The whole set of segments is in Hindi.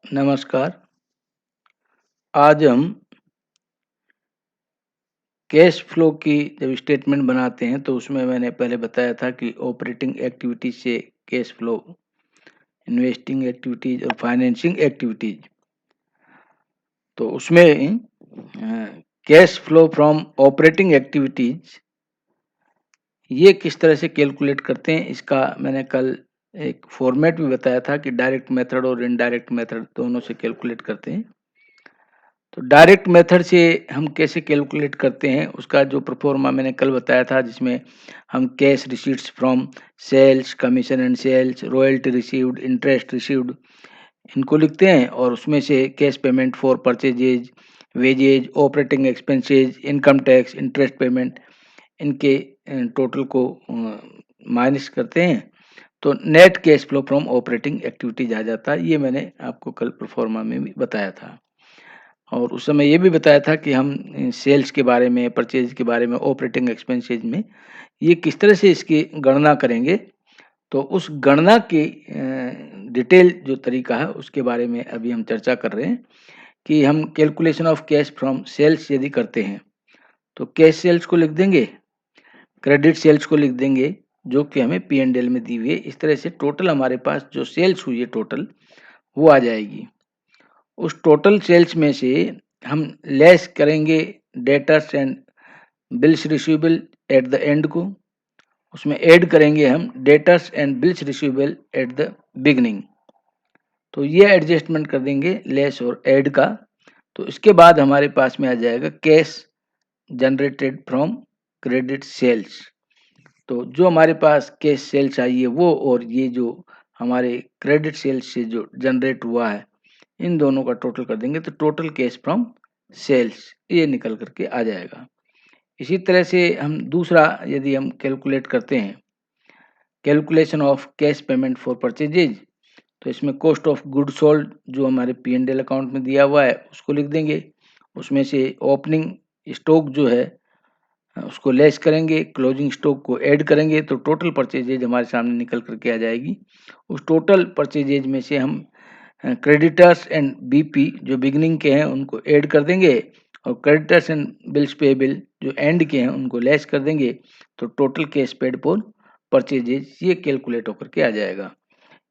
नमस्कार। आज हम कैश फ्लो की जब स्टेटमेंट बनाते हैं तो उसमें मैंने पहले बताया था कि ऑपरेटिंग एक्टिविटीज से कैश फ्लो, इन्वेस्टिंग एक्टिविटीज और फाइनेंसिंग एक्टिविटीज। तो उसमें cash flow from operating activities ये किस तरह से कैलकुलेट करते हैं, इसका मैंने कल एक फॉर्मेट भी बताया था कि डायरेक्ट मेथड और इनडायरेक्ट मेथड दोनों से कैलकुलेट करते हैं। तो डायरेक्ट मेथड से हम कैसे कैलकुलेट करते हैं उसका जो प्रोफॉर्मा मैंने कल बताया था, जिसमें हम cash receipts from sales, commission and sales, royalty received, interest received, इनको लिखते हैं और उसमें से cash payment for purchases, wages, operating expenses, income tax, interest payment, इनके टोटल को माइनस करते हैं तो net cash flow from operating activities आ जाता है। ये मैंने आपको कल प्रोफॉर्मा में भी बताया था और उस समय ये भी बताया था कि हम सेल्स के बारे में, परचेज के बारे में, ऑपरेटिंग एक्सपेंसेज में ये किस तरह से इसकी गणना करेंगे। तो उस गणना की डिटेल जो तरीका है उसके बारे में अभी हम चर्चा कर रहे हैं कि हम calculation of cash from sales यदि करते हैं तो कैश सेल्स को लिख देंगे, क्रेडिट सेल्स को लिख देंगे जो कि हमें पी एंड एल में दी हुई है। इस तरह से टोटल हमारे पास जो सेल्स हुई है टोटल वो आ जाएगी। उस टोटल सेल्स में से हम लेस करेंगे debtors and bills receivable at the end को, उसमें ऐड करेंगे हम debtors and bills receivable at the beginning. तो ये एडजस्टमेंट कर देंगे लेस और ऐड का। तो इसके बाद हमारे पास में आ जाएगा cash generated from credit sales. तो जो हमारे पास कैश सेल्स आई है वो और ये जो हमारे क्रेडिट सेल्स से जो जनरेट हुआ है इन दोनों का टोटल कर देंगे तो टोटल कैश फ्रॉम सेल्स ये निकल करके आ जाएगा। इसी तरह से हम दूसरा यदि हम कैलकुलेट करते हैं calculation of cash payment for purchases, तो इसमें कॉस्ट ऑफ गुड सोल्ड जो हमारे पी एंड एल अकाउंट में दिया हुआ है उसको लिख देंगे। उसमें से ओपनिंग स्टॉक जो है उसको लेस करेंगे, क्लोजिंग स्टॉक को ऐड करेंगे तो टोटल परचेजेज हमारे सामने निकल करके आ जाएगी। उस टोटल परचेजेज में से हम क्रेडिटर्स एंड बीपी जो बिगनिंग के हैं उनको ऐड कर देंगे और क्रेडिटर्स एंड बिल्स पेबल जो एंड के हैं उनको लेस कर देंगे तो total cash paid for purchases ये कैलकुलेट होकर के आ जाएगा।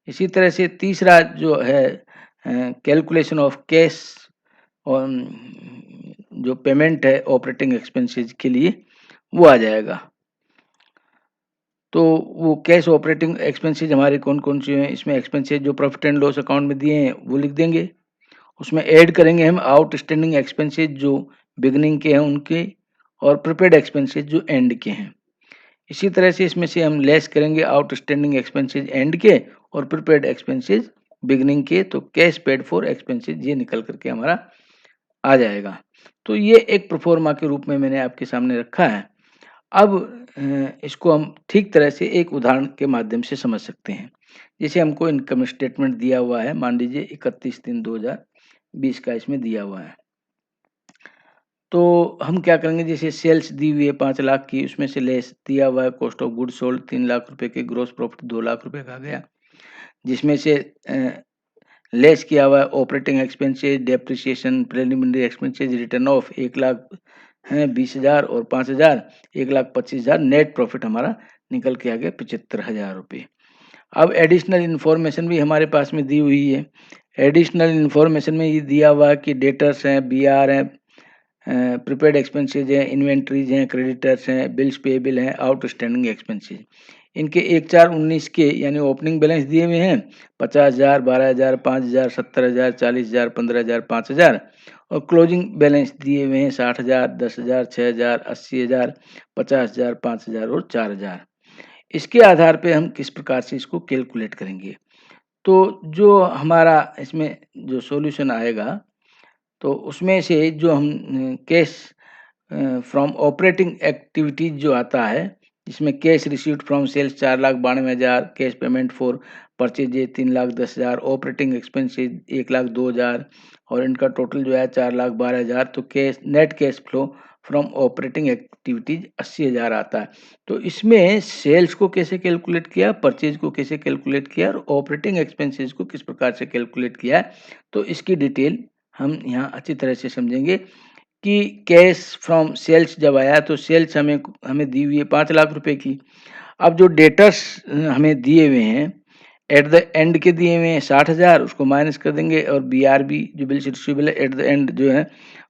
इसी तरह से तीसरा जो है कैलकुलेशन ऑफ कैश और जो पेमेंट है ऑपरेटिंग एक्सपेंसेस के लिए वो आ जाएगा। तो वो कैश ऑपरेटिंग एक्सपेंसेस हमारे कौन कौन से हैं, इसमें एक्सपेंसेस जो प्रॉफिट एंड लॉस अकाउंट में दिए हैं वो लिख देंगे। उसमें ऐड करेंगे हम आउटस्टैंडिंग एक्सपेंसेस जो बिगनिंग के हैं उनके और प्रीपेड एक्सपेंसेस जो एंड के हैं। इसी तरह से इसमें से हम लेस करेंगे आउटस्टैंडिंग एक्सपेंसेस एंड के और प्रीपेड एक्सपेंसेस बिगनिंग के तो कैश पेड फॉर एक्सपेंसेस ये निकल करके हमारा आ जाएगा। तो ये एक प्रोफोर्मा के रूप में मैंने आपके सामने रखा है। अब इसको हम ठीक तरह से एक उदाहरण के माध्यम से समझ सकते हैं। जैसे हमको इनकम स्टेटमेंट दिया हुआ है, मान लीजिए 31/3/2020 का इसमें दिया हुआ है। तो हम क्या करेंगे, जैसे सेल्स दी हुई है 5 लाख की, उसमें से लेस दिया हुआ है cost of good sold 3 lakh रुपए के, ग्रॉस प्रॉफिट 2 लाख रुपए का गया, जिसमें से लेस किया हुआ है operating expenses, depreciation, preliminary expenses, return of 1,20,000 और 5,000, 1,25,000 नेट प्रॉफिट हमारा निकल के आ गया 75,000 रुपये। अब एडिशनल इन्फॉर्मेशन भी हमारे पास में दी हुई है। एडिशनल इन्फॉर्मेशन में ये दिया हुआ है कि डेटर्स हैं, बी आर हैं, प्रीपेड एक्सपेंसेज हैं, इन्वेंट्रीज हैं, क्रेडिटर्स हैं, बिल्स पेएबल हैं, आउटस्टैंडिंग एक्सपेंसेज। इनके 1/4/19 के यानी ओपनिंग बैलेंस दिए हुए हैं 50,000, 12,000, 5,000, 70,000, 40,000, 15,000, 5,000 और क्लोजिंग बैलेंस दिए हुए हैं 60,000, 10,000, 6,000, 80,000, 50,000, 5,000 और 4,000। इसके आधार पे हम किस प्रकार से इसको कैलकुलेट करेंगे। तो जो हमारा इसमें जो सॉल्यूशन आएगा तो उसमें से जो हम कैश फ्रॉम ऑपरेटिंग एक्टिविटीज जो आता है, इसमें cash received from sales 4,92,000, cash payment for purchases 3,10,000, operating expenses 1,02,000 और इनका टोटल जो है 4,12,000। तो cash net cash flow from operating activities 80,000 आता है। तो इसमें सेल्स को कैसे कैलकुलेट किया, परचेज को कैसे कैलकुलेट किया और ऑपरेटिंग एक्सपेंसेस को किस प्रकार से कैलकुलेट किया है, तो इसकी डिटेल हम यहाँ अच्छी तरह से समझेंगे कि कैश फ्रॉम सेल्स जब आया तो सेल्स हमें दी हुई है 5 लाख रुपए की। अब जो डेटर्स हमें दिए हुए हैं एट द एंड के दिए हुए हैं 60,000, उसको माइनस कर देंगे, और BRB जो बिल्स रिसीवेबल है एट द एंड जो है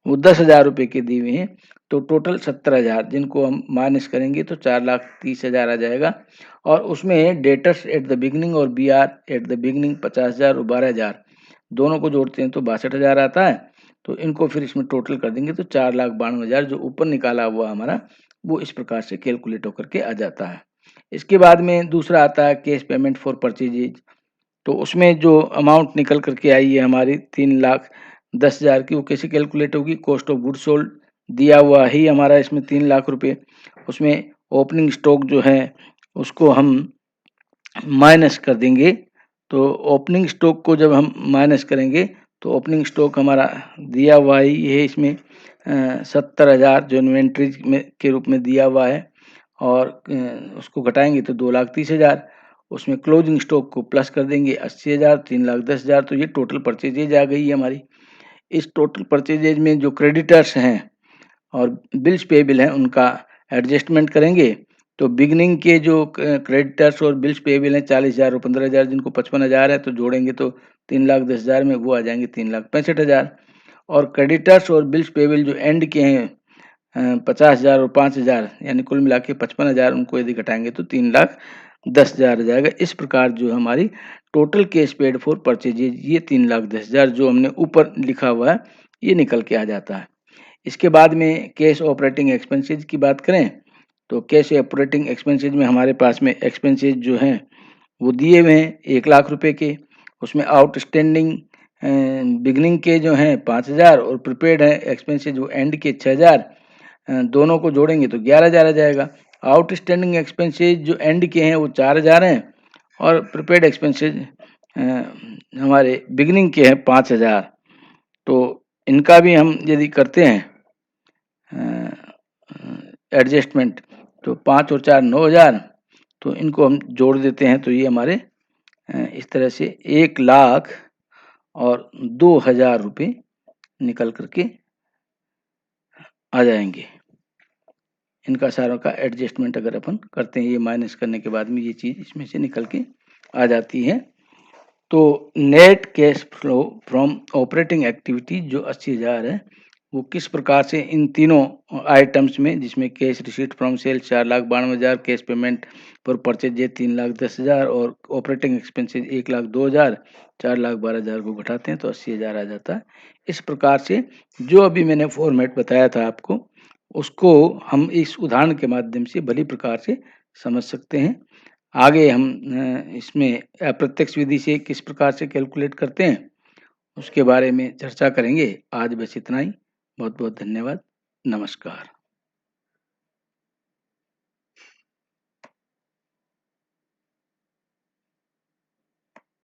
वो 10,000 रुपये के दिए हुए हैं। तो टोटल 17,000 जिनको हम माइनस करेंगे तो 4,30,000 आ जाएगा। और उसमें डेटर्स एट द बिगनिंग और BR एट द बिगनिंग 50,000 और 12,000 दोनों को जोड़ते हैं तो 62,000 आता है। तो इनको फिर इसमें टोटल कर देंगे तो 4,92,000 जो ऊपर निकाला हुआ हमारा वो इस प्रकार से कैलकुलेट होकर के आ जाता है। इसके बाद में दूसरा आता है कैश पेमेंट फॉर परचेजेज। तो उसमें जो अमाउंट निकल करके आई है हमारी 3,10,000 की, वो कैसे कैलकुलेट होगी, कॉस्ट ऑफ गुड सोल्ड दिया हुआ ही हमारा इसमें 3 लाख रुपए। उसमें ओपनिंग स्टॉक जो है उसको हम माइनस कर देंगे। तो ओपनिंग स्टॉक को जब हम माइनस करेंगे तो ओपनिंग स्टॉक हमारा दिया हुआ ही है इसमें 70,000 जो इन्वेंट्रीज में के रूप में दिया हुआ है, और उसको घटाएंगे तो 2,30,000। उसमें क्लोजिंग स्टॉक को प्लस कर देंगे 80,000, 3,10,000। तो ये टोटल परचेजेज आ गई है हमारी। इस टोटल परचेजेज में जो क्रेडिटर्स हैं और बिल्स पेबल हैं उनका एडजस्टमेंट करेंगे। तो बिगनिंग के जो क्रेडिटर्स और बिल्स पेबल हैं 40,000 और 15,000 जिनको 55,000 है तो जोड़ेंगे तो 3,10,000 में वो आ जाएंगे 3,65,000। और क्रेडिटर्स और बिल्स पेबल जो एंड के हैं 50,000 और 5,000 यानी कुल मिला के 55,000, उनको यदि घटाएंगे तो 3,10,000 आ जाएगा। इस प्रकार जो हमारी total cash paid for purchases ये 3,10,000 जो हमने ऊपर लिखा हुआ है ये निकल के आ जाता है। इसके बाद में कैश ऑपरेटिंग एक्सपेंसेज की बात करें तो कैश ऑपरेटिंग एक्सपेंसेज में हमारे पास में एक्सपेंसेज जो हैं वो दिए हुए हैं 1 लाख रुपए के। उसमें आउटस्टैंडिंग बिगनिंग के जो हैं 5,000 और प्रीपेड है एक्सपेंसेज वो एंड के 6,000, दोनों को जोड़ेंगे तो 11,000 आ जाएगा। आउटस्टैंडिंग एक्सपेंसेज जो एंड के हैं वो 4,000 हैं और प्रीपेड एक्सपेंसेज हमारे बिगनिंग के हैं 5,000। तो इनका भी हम यदि करते हैं एडजस्टमेंट तो 5 और 4 9,000, तो इनको हम जोड़ देते हैं तो ये हमारे इस तरह से 1,00,000 और 2,000 रुपये निकल करके आ जाएंगे। इनका सारों का एडजस्टमेंट अगर अपन करते हैं ये माइनस करने के बाद में ये चीज़ इसमें से निकल के आ जाती है। तो net cash flow from operating activity जो 80,000 है वो किस प्रकार से इन तीनों आइटम्स में, जिसमें cash receipt from sale 4,92,000, cash payment for purchase ये 3,10,000 और ऑपरेटिंग एक्सपेंसेस 1,02,000, 4,12,000 को घटाते हैं तो 80,000 आ जाता है। इस प्रकार से जो अभी मैंने फॉर्मेट बताया था आपको उसको हम इस उदाहरण के माध्यम से भली प्रकार से समझ सकते हैं। आगे हम इसमें अप्रत्यक्ष विधि से किस प्रकार से कैलकुलेट करते हैं उसके बारे में चर्चा करेंगे। आज बस इतना ही। बहुत बहुत धन्यवाद। नमस्कार।